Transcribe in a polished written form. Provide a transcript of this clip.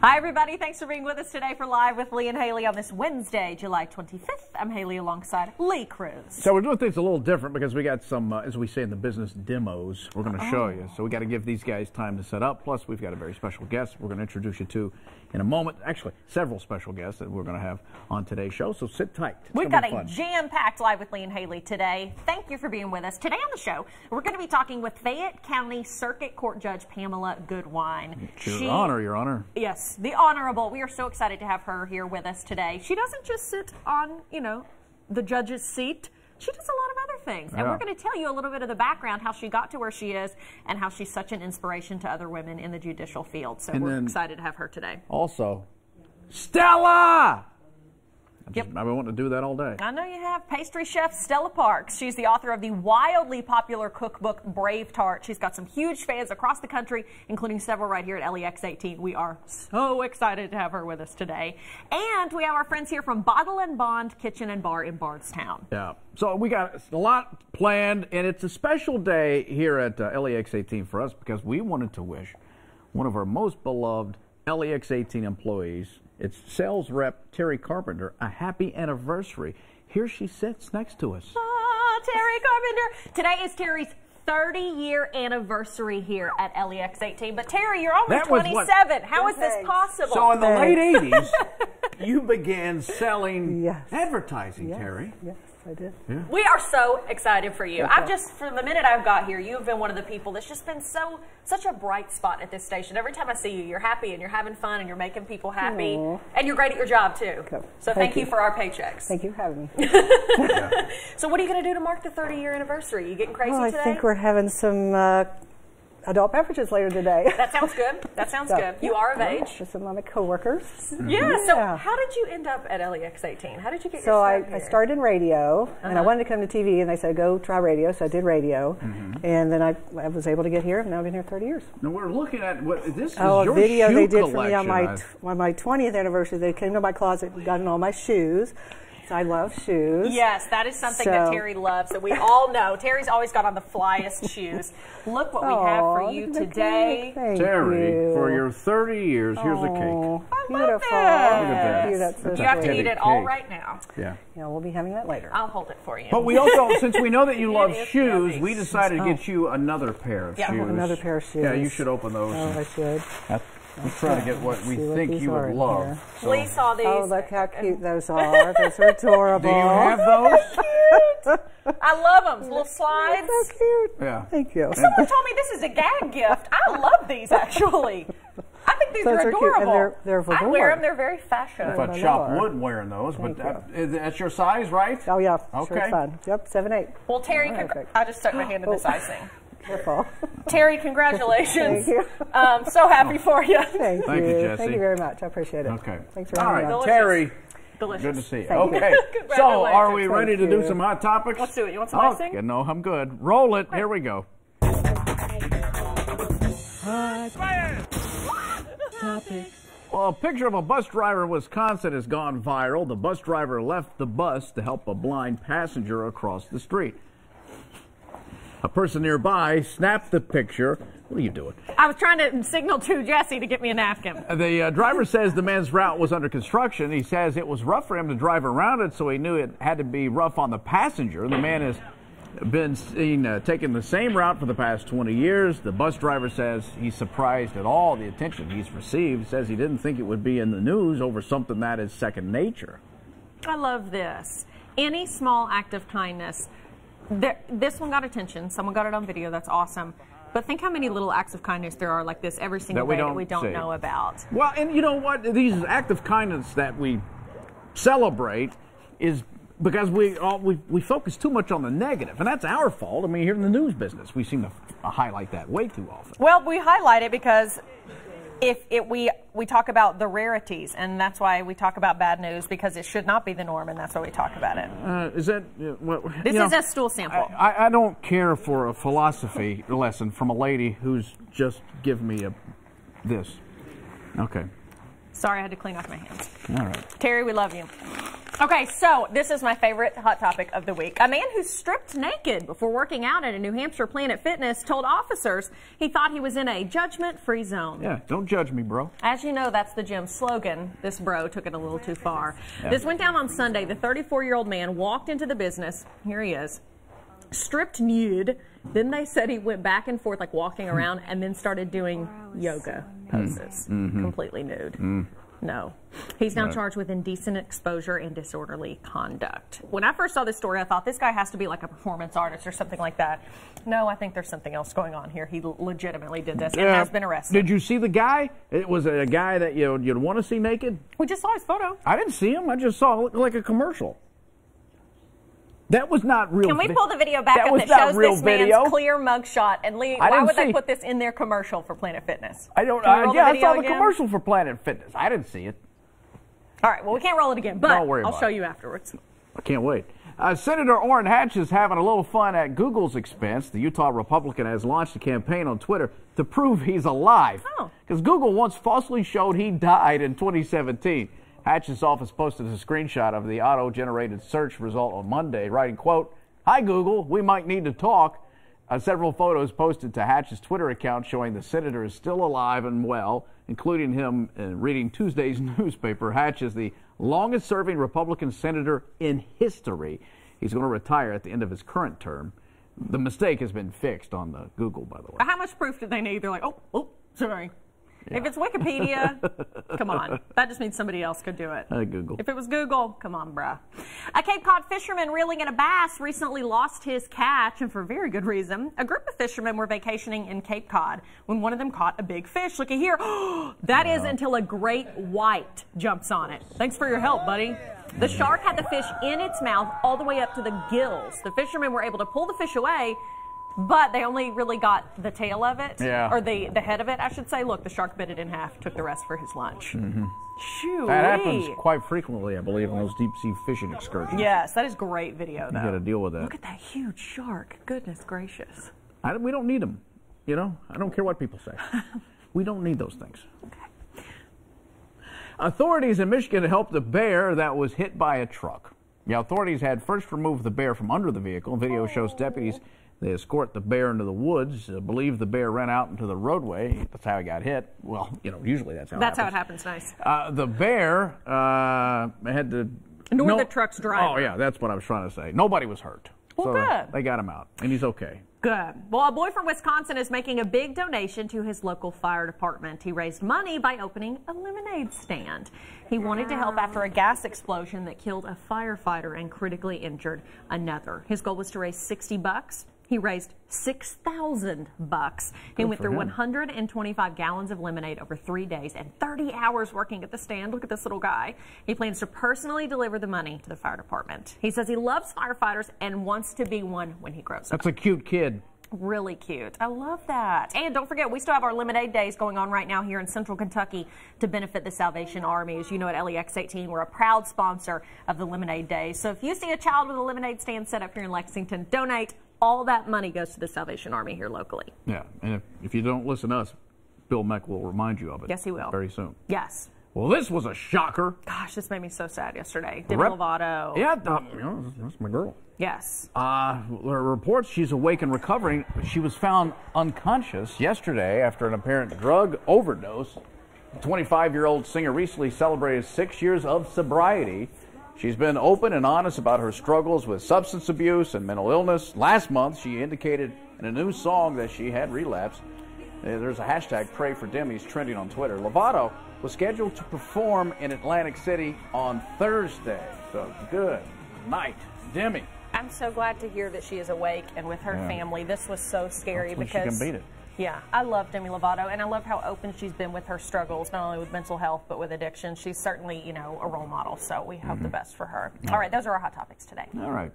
Hi, everybody. Thanks for being with us today for Live with Lee and Hayley on this Wednesday, July 25th. I'm Hayley alongside Lee Cruz. So we're doing things a little different because we got some, as we say in the business, demos we're going to show you. So we got to give these guys time to set up. Plus, we've got a very special guest we're going to introduce you to in a moment. Actually, several special guests that we're going to have on today's show. So sit tight. We've got a jam-packed Live with Lee and Hayley today. Thank you for being with us. Today on the show, we're going to be talking with Fayette County Circuit Court Judge Pamela Goodwine. Your Honor, Your Honor. Yes, the Honorable. We are so excited to have her here with us today. She doesn't just sit on, the judge's seat. She does a lot of other things. And we're going to tell you a little bit of the background, how she got to where she is, and how she's such an inspiration to other women in the judicial field. So we're excited to have her today. Also, Stella! Yep. I've been wanting to do that all day. I know you have. Pastry chef Stella Parks. She's the author of the wildly popular cookbook Brave Tart. She's got some huge fans across the country, including several right here at LEX 18. We are so excited to have her with us today. And we have our friends here from Bottle and Bond Kitchen and Bar in Bardstown. Yeah. So we got a lot planned, and it's a special day here at LEX 18 for us because we wanted to wish one of our most beloved LEX 18 employees, it's sales rep Terry Carpenter, a happy anniversary. Here she sits next to us. Ah, Terry Carpenter. Today is Terry's 30-year anniversary here at LEX 18. But Terry, you're only 27. How is this possible? So in the late 80s, you began selling advertising, Terry. Yes, I did. Yeah. We are so excited for you. From the minute I've got here, you've been one of the people that's just been such a bright spot at this station. Every time I see you, you're happy and you're having fun and you're making people happy. Aww. And you're great at your job too. Okay. So thank you for our paychecks. Thank you for having me. So what are you going to do to mark the 30-year anniversary? You getting crazy today? I think we're having some adult beverages later today. That sounds good. That sounds good. You are of age. With some of my coworkers. Yeah. So how did you end up at LEX 18? How did you get your start here? I started in radio, and I wanted to come to TV, and they said, go try radio, so I did radio. And then I was able to get here, and now I've been here 30 years. Now we're looking at, this is a your video shoe they did collection. for me on my 20th anniversary. They came to my closet and got in all my shoes. So I love shoes. Yes, that is something that Terry loves, that we all know. Terry's always got on the flyest shoes. Look what we have for you today. Terry, for your 30 years, here's a cake. Beautiful. Look at that. You have to eat it all right now. Yeah. Yeah, we'll be having that later. I'll hold it for you. But we also, since we know that you love shoes, we decided to get you another pair of shoes. Another pair of shoes. Yeah, you should open those. Oh, I should. Let's try to get what we think you would love. So. Lee saw these. Oh, look how cute those are. Those are adorable. Do you have those? Cute. I love them. Little slides. So cute. Yeah. Thank you. Someone told me this is a gag gift. I love these, actually. I think these are adorable. And they're velour. I wear them. They're very fashion. If I chop wood wearing those, but that's your size, right? Oh, yeah. Okay. Sure, fun. Yep, 7'8". Well, Terry, I just stuck my hand in this icing. Careful. Terry, congratulations. Thank you. So happy for you. Thank you, Jesse. Thank you very much. I appreciate it. Okay. Thanks for having me. All right, Terry. Delicious. Good to see you. Thank Okay. So, are we ready to do some hot topics? Let's do it. You want some icing? No, I'm good. Roll it. Here we go. Well, a picture of a bus driver in Wisconsin has gone viral. The bus driver left the bus to help a blind passenger across the street. A person nearby snapped the picture. What are you doing? I was trying to signal to Jesse to get me a napkin. The driver says the man's route was under construction. He says it was rough for him to drive around it, so he knew it had to be rough on the passenger. The man has been seen taking the same route for the past 20 years. The bus driver says he's surprised at all the attention he's received. Says he didn't think it would be in the news over something that is second nature. I love this. Any small act of kindness. This one got attention. Someone got it on video. That's awesome. But think how many little acts of kindness there are like this every single day that we don't know about. Well, and you know what? These acts of kindness that we celebrate is because we focus too much on the negative, and that's our fault. I mean, here in the news business, we seem to highlight that way too often. Well, we highlight it because we talk about the rarities, and that's why we talk about bad news, because it should not be the norm, and that's why we talk about it. Is that this is a stool sample. I don't care for a philosophy lesson from a lady who's just given me this. Okay. Sorry, I had to clean off my hands. All right. Terry, we love you. Okay, so this is my favorite hot topic of the week. A man who stripped naked before working out at a New Hampshire Planet Fitness told officers he thought he was in a judgment-free zone. Yeah, don't judge me, bro. As you know, that's the gym's slogan. This bro took it a little too far. Yeah. This went down on Sunday. The 34-year-old man walked into the business. Here he is. Stripped nude. Then they said he went back and forth, like walking around, and then started doing yoga poses, completely nude. No. He's now charged with indecent exposure and disorderly conduct. When I first saw this story, I thought this guy has to be like a performance artist or something like that. No, I think there's something else going on here. He legitimately did this and has been arrested. Did you see the guy? It was a guy that you'd want to see naked? We just saw his photo. I didn't see him. I just saw it look like a commercial. That was not real. Can we pull the video back up that shows this man's clear mugshot? And Lee, why would they put this in their commercial for Planet Fitness? I don't know. Yeah, I saw the commercial for Planet Fitness. I didn't see it. All right, well, we can't roll it again, but I'll show you afterwards. I can't wait. Senator Orrin Hatch is having a little fun at Google's expense. The Utah Republican has launched a campaign on Twitter to prove he's alive. Because Google once falsely showed he died in 2017. Hatch's office posted a screenshot of the auto-generated search result on Monday, writing, quote, "Hi, Google, we might need to talk." Several photos posted to Hatch's Twitter account showing the senator is still alive and well, including him reading Tuesday's newspaper. Hatch is the longest-serving Republican senator in history. He's going to retire at the end of his current term. The mistake has been fixed on the Google, by the way. How much proof did they need? They're like, oh, sorry. Yeah. If it's Wikipedia, come on. That just means somebody else could do it. Google. If it was Google, come on, bruh. A Cape Cod fisherman reeling in a bass recently lost his catch, and for a very good reason. A group of fishermen were vacationing in Cape Cod when one of them caught a big fish. Looky here. That is until a great white jumps on it. Thanks for your help, buddy. The shark had the fish in its mouth all the way up to the gills. The fishermen were able to pull the fish away, but they only really got the tail of it, or the head of it, I should say. Look, the shark bit it in half, took the rest for his lunch. Shoo-wee. That happens quite frequently, I believe, on those deep-sea fishing excursions. Yes, that is great video, though. You got to deal with that. Look at that huge shark. Goodness gracious. We don't need them, you know? I don't care what people say. We don't need those things. Okay. Authorities in Michigan helped a bear that was hit by a truck. The authorities had first removed the bear from under the vehicle. Video shows deputies. They escort the bear into the woods. Believe the bear ran out into the roadway. That's how he got hit. Well, usually that's how it happens. That's how it happens. Nice. The bear had to... Nor the truck's driver. Oh, yeah, that's what I was trying to say. Nobody was hurt. Well, so good. They got him out, and he's okay. Good. Well, a boy from Wisconsin is making a big donation to his local fire department. He raised money by opening a lemonade stand. He wanted to help after a gas explosion that killed a firefighter and critically injured another. His goal was to raise $60. He raised $6,000. He went through 125 gallons of lemonade over 3 days and 30 hours working at the stand. Look at this little guy. He plans to personally deliver the money to the fire department. He says he loves firefighters and wants to be one when he grows up. That's a cute kid. Really cute. I love that. And don't forget, we still have our Lemonade Days going on right now here in Central Kentucky to benefit the Salvation Army. As you know, at LEX 18, we're a proud sponsor of the Lemonade Days. So if you see a child with a lemonade stand set up here in Lexington, donate. All that money goes to the Salvation Army here locally. Yeah, and if you don't listen to us, Bill Meck will remind you of it. Yes, he will. Very soon. Yes. Well, this was a shocker. Gosh, this made me so sad yesterday. Demi Lovato. Yeah, that's my girl. Yes. Reports she's awake and recovering. She was found unconscious yesterday after an apparent drug overdose. The 25-year-old singer recently celebrated 6 years of sobriety. She's been open and honest about her struggles with substance abuse and mental illness. Last month, she indicated in a new song that she had relapsed. There's a hashtag Pray for Demi's trending on Twitter. Lovato was scheduled to perform in Atlantic City on Thursday. So good night, Demi. I'm so glad to hear that she is awake and with her family. This was so scary. Hopefully because she can beat it. Yeah, I love Demi Lovato, and I love how open she's been with her struggles, not only with mental health, but with addiction. She's certainly, a role model, so we hope the best for her. All right, those are our hot topics today. All right.